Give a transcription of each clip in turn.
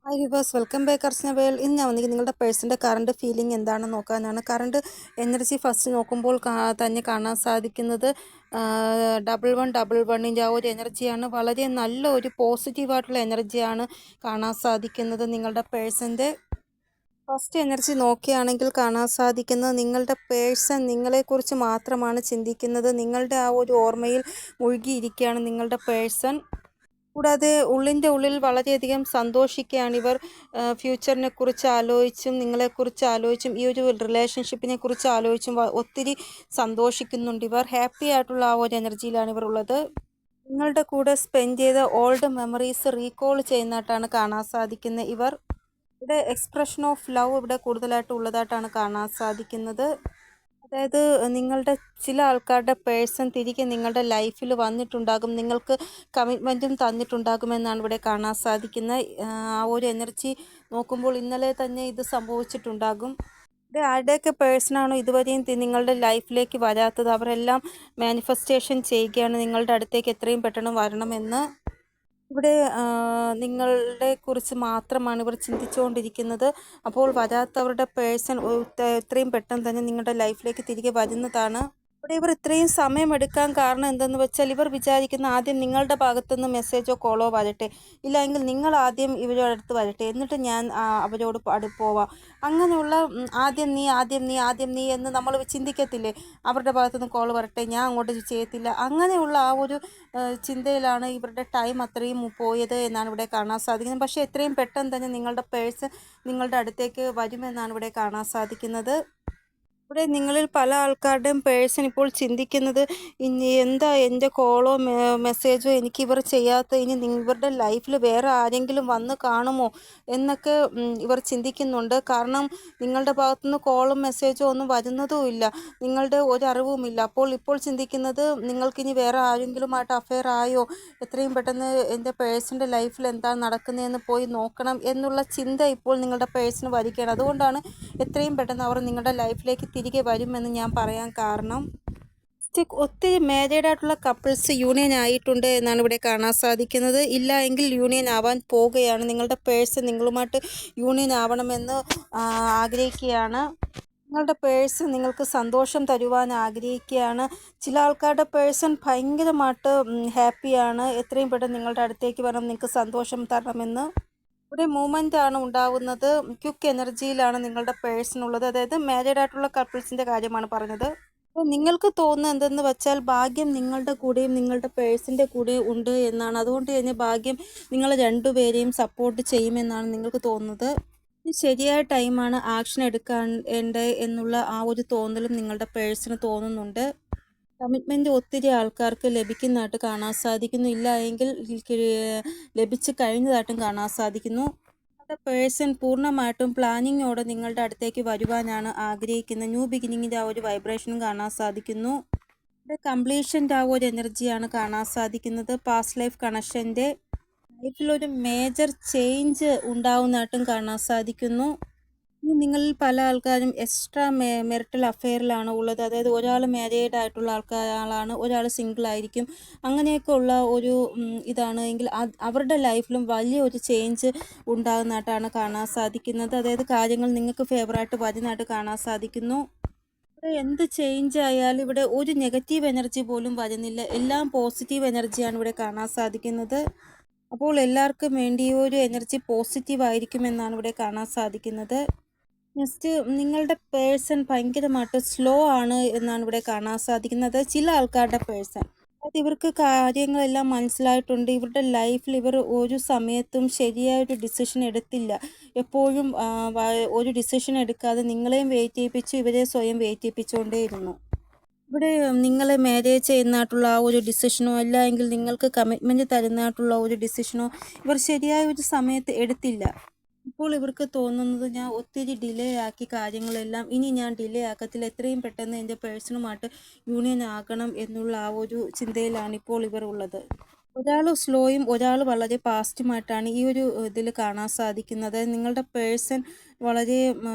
Hi viewers, welcome back അർച്ചനവേൽ. ഇന്ന് ഞാൻ വന്നിരിക്കുന്നത് നിങ്ങളുടെ പേഴ്സൻ്റെ കറണ്ട് ഫീലിംഗ് എന്താണെന്ന് നോക്കാനാണ്. കറണ്ട് എനർജി ഫസ്റ്റ് നോക്കുമ്പോൾ തന്നെ കാണാൻ സാധിക്കുന്നത് 1111ൻ്റെ ആ ഒരു എനർജിയാണ്. വളരെ നല്ല ഒരു പോസിറ്റീവായിട്ടുള്ള എനർജിയാണ് കാണാൻ സാധിക്കുന്നത്. നിങ്ങളുടെ പേഴ്സൻ്റെ ഫസ്റ്റ് എനർജി നോക്കുകയാണെങ്കിൽ കാണാൻ സാധിക്കുന്നത് നിങ്ങളുടെ പേഴ്സൺ നിങ്ങളെക്കുറിച്ച് മാത്രമാണ് ചിന്തിക്കുന്നത്. നിങ്ങളുടെ ആ ഒരു ഓർമ്മയിൽ മുഴുകിയിരിക്കുകയാണ് നിങ്ങളുടെ പേഴ്സൺ. കൂടാതെ ഉള്ളിൻ്റെ ഉള്ളിൽ വളരെയധികം സന്തോഷിക്കുകയാണിവർ. ഫ്യൂച്ചറിനെക്കുറിച്ച് ആലോചിച്ചും നിങ്ങളെക്കുറിച്ച് ആലോചിച്ചും ഈ ഒരു റിലേഷൻഷിപ്പിനെ കുറിച്ച് ആലോചിച്ചും ഒത്തിരി സന്തോഷിക്കുന്നുണ്ട്. ഹാപ്പി ആയിട്ടുള്ള ആ ഒരു എനർജിയിലാണ് ഇവർ ഉള്ളത്. നിങ്ങളുടെ കൂടെ സ്പെൻഡ് ചെയ്ത ഓൾഡ് മെമ്മറീസ് റീകോൾ ചെയ്യുന്നതായിട്ടാണ് കാണാൻ സാധിക്കുന്നത്. ഇവിടെ എക്സ്പ്രഷൻ ഓഫ് ലവ് ഇവിടെ കൂടുതലായിട്ട് ഉള്ളതായിട്ടാണ് കാണാൻ സാധിക്കുന്നത്. അതായത് നിങ്ങളുടെ ചില ആൾക്കാരുടെ പേഴ്സൺ തിരികെ നിങ്ങളുടെ ലൈഫിൽ വന്നിട്ടുണ്ടാകും, നിങ്ങൾക്ക് കമ്മിറ്റ്മെൻറ്റും തന്നിട്ടുണ്ടാകുമെന്നാണ് ഇവിടെ കാണാൻ സാധിക്കുന്നത്. ആ ഒരു എനർജി നോക്കുമ്പോൾ ഇന്നലെ തന്നെ ഇത് സംഭവിച്ചിട്ടുണ്ടാകും. ഇവിടെ ആരുടെയൊക്കെ പേഴ്സണാണോ ഇതുവരെയും നിങ്ങളുടെ ലൈഫിലേക്ക് വരാത്തത് അവരെല്ലാം മാനിഫെസ്റ്റേഷൻ ചെയ്യുകയാണ് നിങ്ങളുടെ അടുത്തേക്ക് എത്രയും പെട്ടെന്ന് വരണമെന്ന്. ഇവിടെ നിങ്ങളുടെ കുറിച്ച് മാത്രമാണ് ഇവർ ചിന്തിച്ചുകൊണ്ടിരിക്കുന്നത്. അപ്പോൾ വരാത്തവരുടെ പേഴ്സൺ എത്രയും പെട്ടെന്ന് തന്നെ നിങ്ങളുടെ ലൈഫിലേക്ക് തിരികെ വരുന്നതാണ്. ഇവിടെ ഇവർ ഇത്രയും സമയമെടുക്കാൻ കാരണം എന്തെന്ന് വെച്ചാൽ ഇവർ വിചാരിക്കുന്ന ആദ്യം നിങ്ങളുടെ ഭാഗത്തുനിന്ന് മെസ്സേജോ കോളോ വരട്ടെ, ഇല്ലെങ്കിൽ നിങ്ങൾ ആദ്യം ഇവരുടെ അടുത്ത് വരട്ടെ, എന്നിട്ട് ഞാൻ അവരോട് പോവാം. അങ്ങനെയുള്ള ആദ്യം നീ എന്ന് നമ്മൾ ചിന്തിക്കത്തില്ലേ? അവരുടെ ഭാഗത്തുനിന്ന് കോൾ വരട്ടെ, ഞാൻ അങ്ങോട്ട് ചെയ്യത്തില്ല. അങ്ങനെയുള്ള ആ ഒരു ചിന്തയിലാണ് ഇവരുടെ ടൈം അത്രയും പോയത് എന്നാണ് ഇവിടെ കാണാൻ സാധിക്കുന്നത്. പക്ഷേ എത്രയും പെട്ടെന്ന് തന്നെ നിങ്ങളുടെ പേഴ്സൺ നിങ്ങളുടെ അടുത്തേക്ക് വരുമെന്നാണ് ഇവിടെ കാണാൻ സാധിക്കുന്നത്. ഇവിടെ നിങ്ങളിൽ പല ആൾക്കാരുടെയും പേഴ്സൺ ഇപ്പോൾ ചിന്തിക്കുന്നത് ഇനി എന്താ എൻ്റെ കോളോ മെസ്സേജോ എനിക്ക് ഇവർ ചെയ്യാത്ത, ഇനി ഇവരുടെ ലൈഫിൽ വേറെ ആരെങ്കിലും വന്ന് കാണുമോ എന്നൊക്കെ ഇവർ ചിന്തിക്കുന്നുണ്ട്. കാരണം നിങ്ങളുടെ ഭാഗത്തുനിന്ന് കോളും മെസ്സേജോ ഒന്നും വരുന്നതുമില്ല, നിങ്ങളുടെ ഒരറിവുമില്ല. അപ്പോൾ ഇപ്പോൾ ചിന്തിക്കുന്നത് നിങ്ങൾക്കിനി വേറെ ആരെങ്കിലുമായിട്ട് അഫെയർ ആയോ, എത്രയും പെട്ടെന്ന് എൻ്റെ പേഴ്സൻ്റെ ലൈഫിൽ എന്താണ് നടക്കുന്നതെന്ന് പോയി നോക്കണം എന്നുള്ള ചിന്ത ഇപ്പോൾ നിങ്ങളുടെ പേഴ്സണ് വരികയാണ്. അതുകൊണ്ടാണ് എത്രയും പെട്ടെന്ന് അവർ നിങ്ങളുടെ ലൈഫിലേക്ക് തിരികെ വരുമെന്ന് ഞാൻ പറയാൻ കാരണം. ഒത്തിരി മാരീഡ് ആയിട്ടുള്ള കപ്പിൾസ് യൂണിയൻ ആയിട്ടുണ്ട് എന്നാണ് ഇവിടെ കാണാൻ സാധിക്കുന്നത്. ഇല്ല എങ്കിൽ യൂണിയൻ ആവാൻ പോവുകയാണ്. നിങ്ങളുടെ പേഴ്സൺ നിങ്ങളുമായിട്ട് യൂണിയൻ ആവണമെന്ന് ആഗ്രഹിക്കുകയാണ്. നിങ്ങളുടെ പേഴ്സൺ നിങ്ങൾക്ക് സന്തോഷം തരുവാൻ ആഗ്രഹിക്കുകയാണ്. ചില ആൾക്കാരുടെ പേഴ്സൺ ഭയങ്കരമായിട്ട് ഹാപ്പിയാണ്, എത്രയും പെട്ടെന്ന് നിങ്ങളുടെ അടുത്തേക്ക് വരണം, നിങ്ങൾക്ക് സന്തോഷം തരണമെന്ന്. ഇവിടെ മൂവ്മെൻ്റ് ആണ് ഉണ്ടാവുന്നത്. ക്വിക്ക് എനർജിയിലാണ് നിങ്ങളുടെ പേഴ്സൺ ഉള്ളത്. അതായത് മാരീഡ് ആയിട്ടുള്ള കപ്പിൾസിൻ്റെ കാര്യമാണ് പറഞ്ഞത്. അപ്പോൾ നിങ്ങൾക്ക് തോന്നുന്നത് എന്തെന്ന് വെച്ചാൽ ഭാഗ്യം നിങ്ങളുടെ കൂടെയും നിങ്ങളുടെ പേഴ്സൻ്റെ കൂടെയും ഉണ്ട് എന്നാണ്. അതുകൊണ്ട് തന്നെ ഭാഗ്യം നിങ്ങൾ രണ്ടുപേരെയും സപ്പോർട്ട് ചെയ്യുമെന്നാണ് നിങ്ങൾക്ക് തോന്നുന്നത്. ശരിയായ ടൈമാണ് ആക്ഷൻ എടുക്കേണ്ടത് എന്നുള്ള ആ ഒരു തോന്നലും നിങ്ങളുടെ പേഴ്സണ് തോന്നുന്നുണ്ട്. കമ്മിറ്റ്മെൻറ്റ് ഒത്തിരി ആൾക്കാർക്ക് ലഭിക്കുന്നതായിട്ട് കാണാൻ സാധിക്കുന്നു, ഇല്ല എങ്കിൽ ലഭിച്ചു കഴിഞ്ഞതായിട്ടും കാണാൻ സാധിക്കുന്നു. നിങ്ങളുടെ പേഴ്സൺ പൂർണ്ണമായിട്ടും പ്ലാനിങ്ങോടെ നിങ്ങളുടെ അടുത്തേക്ക് വരുവാനാണ് ആഗ്രഹിക്കുന്നത്. ന്യൂ ബിഗിനിങ്ങിൻ്റെ ആ ഒരു വൈബ്രേഷനും കാണാൻ സാധിക്കുന്നു. ഇവിടെ കംപ്ലീഷൻ്റെ ആ ഒരു എനർജിയാണ് കാണാൻ സാധിക്കുന്നത്. പാസ്റ്റ് ലൈഫ് കണക്ഷൻ്റെ ലൈഫിലൊരു മേജർ ചേഞ്ച് ഉണ്ടാവുന്നതായിട്ടും കാണാൻ സാധിക്കുന്നു. നിങ്ങളിൽ പല ആൾക്കാരും എക്സ്ട്രാ മെറിറ്റൽ അഫെയറിലാണ് ഉള്ളത്. അതായത് ഒരാൾ മാരീഡ് ആയിട്ടുള്ള ആളാണ്, ഒരാൾ സിംഗിൾ ആയിരിക്കും. അങ്ങനെയൊക്കെ ഉള്ള ഒരു ഇതാണ് എങ്കിൽ അവരുടെ ലൈഫിലും വലിയൊരു ചേഞ്ച് ഉണ്ടാകുന്നതായിട്ടാണ് കാണാൻ സാധിക്കുന്നത്. അതായത് കാര്യങ്ങൾ നിങ്ങൾക്ക് ഫേവറായിട്ട് വരുന്നതായിട്ട് കാണാൻ സാധിക്കുന്നു. ഇവിടെ എന്ത് ചേഞ്ച് ആയാലും ഇവിടെ ഒരു നെഗറ്റീവ് എനർജി പോലും വരുന്നില്ല, എല്ലാം പോസിറ്റീവ് എനർജിയാണ് ഇവിടെ കാണാൻ സാധിക്കുന്നത്. അപ്പോൾ എല്ലാവർക്കും വേണ്ടി ഒരു എനർജി പോസിറ്റീവ് ആയിരിക്കുമെന്നാണ് ഇവിടെ കാണാൻ സാധിക്കുന്നത്. നെക്സ്റ്റ്, നിങ്ങളുടെ പേഴ്സൺ ഭയങ്കരമായിട്ട് സ്ലോ ആണ് എന്നാണ് ഇവിടെ കാണാൻ സാധിക്കുന്നത്. ചില ആൾക്കാരുടെ പേഴ്സൺ, അതായത് ഇവർക്ക് കാര്യങ്ങളെല്ലാം മനസ്സിലായിട്ടുണ്ട്. ഇവരുടെ ലൈഫിൽ ഇവർ ഒരു സമയത്തും ശരിയായൊരു ഡിസിഷൻ എടുത്തില്ല. എപ്പോഴും ഒരു ഡിസിഷൻ എടുക്കാതെ നിങ്ങളെയും വെയിറ്റ് ചെയ്യിപ്പിച്ച് ഇവരെ സ്വയം വെയിറ്റ് ചെയ്യിപ്പിച്ചുകൊണ്ടേയിരുന്നു. ഇവിടെ നിങ്ങളെ മാരേജ് ചെയ്യുന്നതായിട്ടുള്ള ആ ഒരു ഡിസിഷനോ അല്ല എങ്കിൽ നിങ്ങൾക്ക് കമ്മിറ്റ്മെൻറ്റ് തരുന്നതായിട്ടുള്ള ഒരു ഡിസിഷനോ ഇവർ ശരിയായ ഒരു സമയത്ത് എടുത്തില്ല. ഇപ്പോൾ ഇവർക്ക് തോന്നുന്നത് ഞാൻ ഒത്തിരി ഡിലേ ആക്കി കാര്യങ്ങളെല്ലാം, ഇനി ഞാൻ ഡിലേ ആക്കത്തില്ല, എത്രയും പെട്ടെന്ന് എൻ്റെ പേഴ്സണുമായിട്ട് യൂണിയൻ ആകണം എന്നുള്ള ആ ഒരു ചിന്തയിലാണ് ഇപ്പോൾ ഇവർ ഉള്ളത്. ഒരാൾ സ്ലോയും ഒരാൾ വളരെ ഫാസ്റ്റുമായിട്ടാണ് ഈ ഒരു ഇതിൽ കാണാൻ സാധിക്കുന്നത്. നിങ്ങളുടെ പേഴ്സൺ വളരെ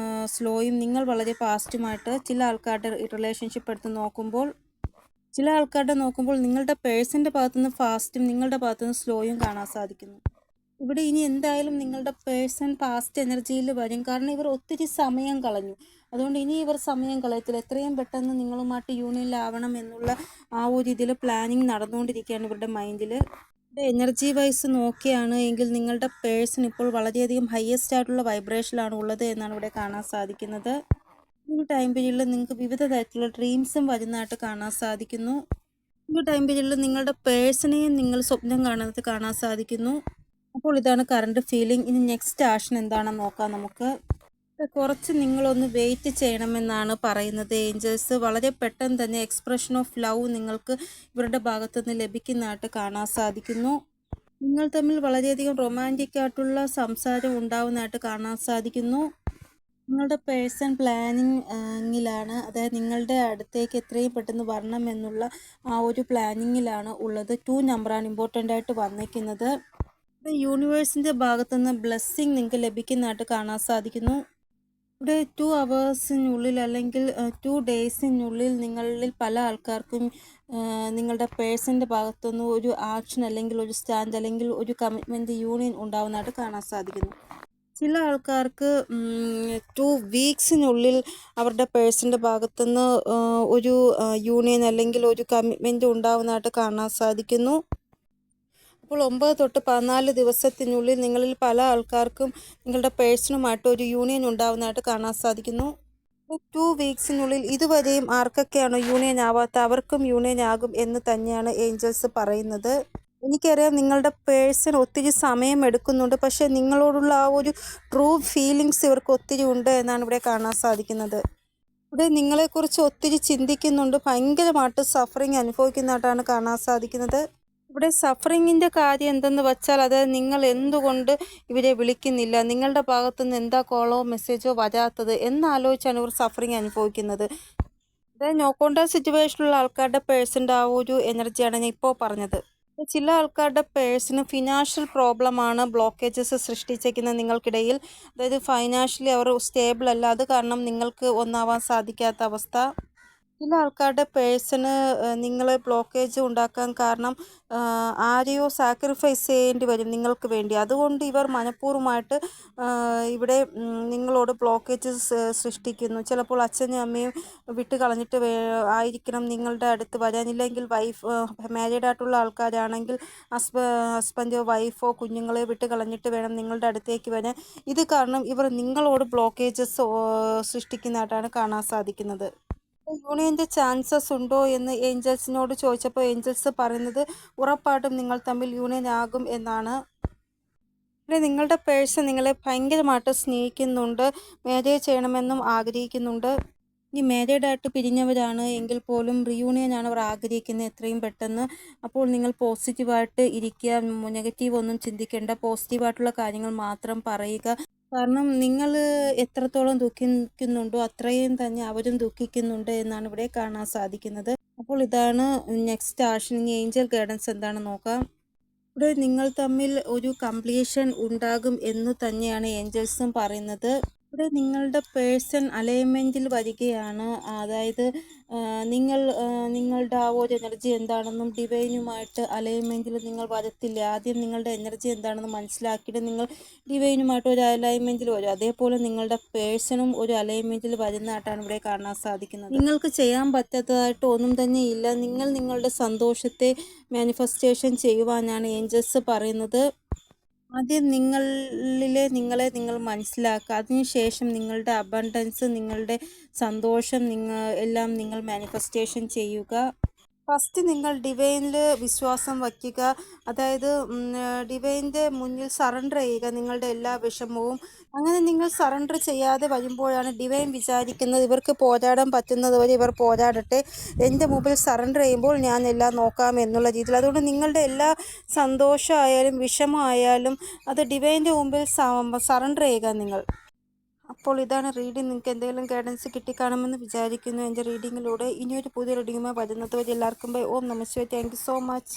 സ്ലോയും നിങ്ങൾ വളരെ ഫാസ്റ്റുമായിട്ട് ചില ആൾക്കാരുടെ റിലേഷൻഷിപ്പ് എടുത്ത് നോക്കുമ്പോൾ നിങ്ങളുടെ പേഴ്സൻ്റെ ഭാഗത്തുനിന്ന് ഫാസ്റ്റും നിങ്ങളുടെ ഭാഗത്തുനിന്ന് സ്ലോയും കാണാൻ സാധിക്കുന്നു. ഇവിടെ ഇനി എന്തായാലും നിങ്ങളുടെ പേഴ്സൺ പാസ്റ്റ് എനർജിയിൽ വരും. കാരണം ഇവർ ഒത്തിരി സമയം കളഞ്ഞു. അതുകൊണ്ട് ഇനി ഇവർ സമയം കളയത്തില്ല. എത്രയും പെട്ടെന്ന് നിങ്ങളുമായിട്ട് യൂണിയനിലാവണം എന്നുള്ള ആ ഒരു ഇതിൽ പ്ലാനിങ് നടന്നുകൊണ്ടിരിക്കുകയാണ് ഇവരുടെ മൈൻഡിൽ. ഇവിടെ എനർജി വൈസ് നോക്കുകയാണ് എങ്കിൽ നിങ്ങളുടെ പേഴ്സൺ ഇപ്പോൾ വളരെയധികം ഹയസ്റ്റ് ആയിട്ടുള്ള വൈബ്രേഷനിലാണ് ഉള്ളത് എന്നാണ് ഇവിടെ കാണാൻ സാധിക്കുന്നത്. ഈ ടൈം പീരീഡിൽ നിങ്ങൾക്ക് വിവിധ തരത്തിലുള്ള ഡ്രീംസും വരുന്നതായിട്ട് കാണാൻ സാധിക്കുന്നു. ഈ ടൈം പീരീഡിൽ നിങ്ങളുടെ പേഴ്സണെയും നിങ്ങൾ സ്വപ്നം കാണുന്നത് കാണാൻ സാധിക്കുന്നു. അപ്പോൾ ഇതാണ് കറണ്ട് ഫീലിംഗ്. ഇനി നെക്സ്റ്റ് ആക്ഷൻ എന്താണെന്ന് നോക്കാം നമുക്ക്. കുറച്ച് നിങ്ങളൊന്ന് വെയിറ്റ് ചെയ്യണമെന്നാണ് പറയുന്നത് ഏഞ്ചൽസ്. വളരെ പെട്ടെന്ന് തന്നെ എക്സ്പ്രഷൻ ഓഫ് ലവ് നിങ്ങൾക്ക് ഇവരുടെ ഭാഗത്തുനിന്ന് ലഭിക്കുന്നതായിട്ട് കാണാൻ സാധിക്കുന്നു. നിങ്ങൾ തമ്മിൽ വളരെയധികം റൊമാൻറ്റിക് ആയിട്ടുള്ള സംസാരം ഉണ്ടാവുന്നതായിട്ട് കാണാൻ സാധിക്കുന്നു. നിങ്ങളുടെ പേഴ്സൺ പ്ലാനിങ്ങിലാണ്, അതായത് നിങ്ങളുടെ അടുത്തേക്ക് എത്രയും പെട്ടെന്ന് വരണം എന്നുള്ള ആ ഒരു പ്ലാനിങ്ങിലാണ് ഉള്ളത്. 2 നമ്പറാണ് ഇമ്പോർട്ടൻ്റ് ആയിട്ട് വന്നിരിക്കുന്നത്. യൂണിവേഴ്സിൻ്റെ ഭാഗത്തുനിന്ന് ബ്ലെസ്സിങ് നിങ്ങൾക്ക് ലഭിക്കുന്നതായിട്ട് കാണാൻ സാധിക്കുന്നു. ഇവിടെ 2 അവേഴ്സിനുള്ളിൽ അല്ലെങ്കിൽ 2 ഡേയ്സിനുള്ളിൽ നിങ്ങളിൽ പല ആൾക്കാർക്കും നിങ്ങളുടെ പേഴ്സൻ്റെ ഭാഗത്തുനിന്ന് ഒരു ആക്ഷൻ അല്ലെങ്കിൽ ഒരു സ്റ്റാൻഡ് അല്ലെങ്കിൽ ഒരു കമ്മിറ്റ്മെൻറ്റ് യൂണിയൻ ഉണ്ടാവുന്നതായിട്ട് കാണാൻ സാധിക്കുന്നു. ചില ആൾക്കാർക്ക് 2 വീക്സിനുള്ളിൽ അവരുടെ പേഴ്സൻ്റെ ഭാഗത്തുനിന്ന് ഒരു യൂണിയൻ അല്ലെങ്കിൽ ഒരു കമ്മിറ്റ്മെൻറ്റ് ഉണ്ടാവുന്നതായിട്ട് കാണാൻ സാധിക്കുന്നു. അപ്പോൾ 9 തൊട്ട് 14 ദിവസത്തിനുള്ളിൽ നിങ്ങളിൽ പല ആൾക്കാർക്കും നിങ്ങളുടെ പേഴ്സണുമായിട്ട് ഒരു യൂണിയൻ ഉണ്ടാവുന്നതായിട്ട് കാണാൻ സാധിക്കുന്നു. 2 വീക്സിനുള്ളിൽ ഇതുവരെയും ആർക്കൊക്കെയാണോ യൂണിയൻ ആവാത്ത അവർക്കും യൂണിയൻ ആകും എന്ന് തന്നെയാണ് ഏഞ്ചൽസ് പറയുന്നത്. എനിക്കറിയാം നിങ്ങളുടെ പേഴ്സൺ ഒത്തിരി സമയം എടുക്കുന്നുണ്ട്, പക്ഷേ നിങ്ങളോടുള്ള ആ ഒരു ട്രൂ ഫീലിങ്സ് ഇവർക്ക് ഒത്തിരി ഉണ്ട് എന്നാണ് ഇവിടെ കാണാൻ സാധിക്കുന്നത്. ഇവിടെ നിങ്ങളെക്കുറിച്ച് ഒത്തിരി ചിന്തിക്കുന്നുണ്ട്, ഭയങ്കരമായിട്ട് സഫറിങ് അനുഭവിക്കുന്നതായിട്ടാണ് കാണാൻ സാധിക്കുന്നത്. ഇവിടെ സഫറിങ്ങിൻ്റെ കാര്യം എന്തെന്ന് വെച്ചാൽ, അതായത് നിങ്ങൾ എന്തുകൊണ്ട് ഇവരെ വിളിക്കുന്നില്ല, നിങ്ങളുടെ ഭാഗത്തുനിന്ന് എന്താ കോളോ മെസ്സേജോ വരാത്തത് എന്നാലോചിച്ചാണ് ഇവർ സഫറിങ് അനുഭവിക്കുന്നത്. അതായത് നോ കോണ്ടാക്ട് സിറ്റുവേഷനിലുള്ള ആൾക്കാരുടെ പേഴ്സൻ്റെ ആ ഒരു എനർജിയാണ് ഞാൻ ഇപ്പോൾ പറഞ്ഞത്. ചില ആൾക്കാരുടെ പേഴ്സണ് ഫിനാൻഷ്യൽ പ്രോബ്ലമാണ് ബ്ലോക്കേജസ് സൃഷ്ടിച്ചേക്കുന്നത് നിങ്ങൾക്കിടയിൽ. അതായത് ഫൈനാൻഷ്യലി അവർ സ്റ്റേബിൾ അല്ല, അത് കാരണം നിങ്ങൾക്ക് ഒന്നാവാൻ സാധിക്കാത്ത അവസ്ഥ. ചില ആൾക്കാരുടെ പേഴ്സണ് നിങ്ങളെ ബ്ലോക്കേജ് ഉണ്ടാക്കാൻ കാരണം ആരെയോ സാക്രിഫൈസ് ചെയ്യേണ്ടി വരും നിങ്ങൾക്ക് വേണ്ടി. അതുകൊണ്ട് ഇവർ മനഃപൂർവ്വമായിട്ട് ഇവിടെ നിങ്ങളോട് ബ്ലോക്കേജസ് സൃഷ്ടിക്കുന്നു. ചിലപ്പോൾ അച്ഛനും അമ്മയും വിട്ട് കളഞ്ഞിട്ട് ആയിരിക്കണം നിങ്ങളുടെ അടുത്ത് വരാൻ. ഇല്ലെങ്കിൽ മാരീഡ് ആയിട്ടുള്ള ആൾക്കാരാണെങ്കിൽ ഹസ്ബൻഡോ വൈഫോ കുഞ്ഞുങ്ങളെ വിട്ട് കളഞ്ഞിട്ട് വേണം നിങ്ങളുടെ അടുത്തേക്ക് വരാൻ. ഇത് കാരണം ഇവർ നിങ്ങളോട് ബ്ലോക്കേജസ് സൃഷ്ടിക്കുന്നതായിട്ടാണ് കാണാൻ സാധിക്കുന്നത്. യൂണിയൻ്റെ ചാൻസസ് ഉണ്ടോ എന്ന് ഏഞ്ചൽസിനോട് ചോദിച്ചപ്പോൾ ഏഞ്ചൽസ് പറയുന്നത് ഉറപ്പായിട്ടും നിങ്ങൾ തമ്മിൽ യൂണിയൻ ആകും എന്നാണ്. ഇവിടെ നിങ്ങളുടെ പേഴ്സൺ നിങ്ങളെ ഭയങ്കരമായിട്ട് സ്നേഹിക്കുന്നുണ്ട്, മാരേജ് ചെയ്യണമെന്നും ആഗ്രഹിക്കുന്നുണ്ട്. ഈ മാരീഡായിട്ട് പിരിഞ്ഞവരാണ് എങ്കിൽ പോലും റിയൂണിയനാണ് അവർ ആഗ്രഹിക്കുന്നത് എത്രയും പെട്ടെന്ന്. അപ്പോൾ നിങ്ങൾ പോസിറ്റീവായിട്ട് ഇരിക്കുക, നെഗറ്റീവ് ഒന്നും ചിന്തിക്കേണ്ട, പോസിറ്റീവായിട്ടുള്ള കാര്യങ്ങൾ മാത്രം പറയുക. കാരണം നിങ്ങൾ എത്രത്തോളം ദുഃഖിക്കുന്നുണ്ടോ അത്രയും തന്നെ അവരും ദുഃഖിക്കുന്നുണ്ട് എന്നാണ് ഇവിടെ കാണാൻ സാധിക്കുന്നത്. അപ്പോൾ ഇതാണ് നെക്സ്റ്റ് ആക്ഷൻ. ഇനി ഏഞ്ചൽ ഗൈഡൻസ് എന്താണെന്ന് നോക്കാം. ഇവിടെ നിങ്ങൾ തമ്മിൽ ഒരു കംപ്ലീഷൻ ഉണ്ടാകും എന്ന് തന്നെയാണ് ഏഞ്ചൽസും പറയുന്നത്. ഇവിടെ നിങ്ങളുടെ പേഴ്സൺ അലൈൻമെൻറ്റിൽ വരികയാണ്. അതായത് നിങ്ങളുടെ ആ ഒരു എനർജി എന്താണെന്നും ഡിവൈനുമായിട്ട് അലൈൻമെൻറ്റിൽ നിങ്ങൾ വരത്തില്ല. ആദ്യം നിങ്ങളുടെ എനർജി എന്താണെന്ന് മനസ്സിലാക്കിയിട്ട് നിങ്ങൾ ഡിവൈനുമായിട്ട് ഒരു അലൈൻമെൻറ്റിൽ വരും. അതേപോലെ നിങ്ങളുടെ പേഴ്സണും ഒരു അലൈൻമെൻറ്റിൽ വരുന്നതായിട്ടാണ് ഇവിടെ കാണാൻ സാധിക്കുന്നത്. നിങ്ങൾക്ക് ചെയ്യാൻ പറ്റാത്തതായിട്ട് ഒന്നും തന്നെ ഇല്ല. നിങ്ങൾ നിങ്ങളുടെ സന്തോഷത്തെ മാനിഫെസ്റ്റേഷൻ ചെയ്യുവാനാണ് ഏഞ്ചൽസ് പറയുന്നത്. ആദ്യം നിങ്ങളെ നിങ്ങൾ മനസ്സിലാക്കുക. അതിനുശേഷം നിങ്ങളുടെ അബണ്ടൻസ്, നിങ്ങളുടെ സന്തോഷം എല്ലാം നിങ്ങൾ മാനിഫെസ്റ്റേഷൻ ചെയ്യുക. ഫസ്റ്റ് നിങ്ങൾ ഡിവൈനിൽ വിശ്വാസം വയ്ക്കുക. അതായത് ഡിവൈൻ്റെ മുന്നിൽ സറണ്ടർ ചെയ്യുക നിങ്ങളുടെ എല്ലാ വിഷമവും. അങ്ങനെ നിങ്ങൾ സറണ്ടർ ചെയ്യാതെ വരുമ്പോഴാണ് ഡിവൈൻ വിചാരിക്കുന്നത് ഇവർക്ക് പോരാടാൻ പറ്റുന്നത് വരെ ഇവർ പോരാടട്ടെ, എൻ്റെ മുമ്പിൽ സറണ്ടർ ചെയ്യുമ്പോൾ ഞാൻ എല്ലാം നോക്കാം എന്നുള്ള രീതിയിൽ. അതുകൊണ്ട് നിങ്ങളുടെ എല്ലാ സന്തോഷമായാലും വിഷമമായാലും അത് ഡിവൈൻ്റെ മുമ്പിൽ സറണ്ടർ ചെയ്യുക നിങ്ങൾ. അപ്പോൾ ഇതാണ് റീഡിംഗ്. നിങ്ങൾക്ക് എന്തെങ്കിലും ഗൈഡൻസ് കിട്ടിക്കാണുമെന്ന് വിചാരിക്കുന്നു എൻ്റെ റീഡിങ്ങിലൂടെ. ഇനിയൊരു പുതിയ റീഡിങ്ങുമായി വരുന്നത് വരെ എല്ലാവർക്കും ബൈ. ഓം നമഃ ശിവായ. Thank you so much.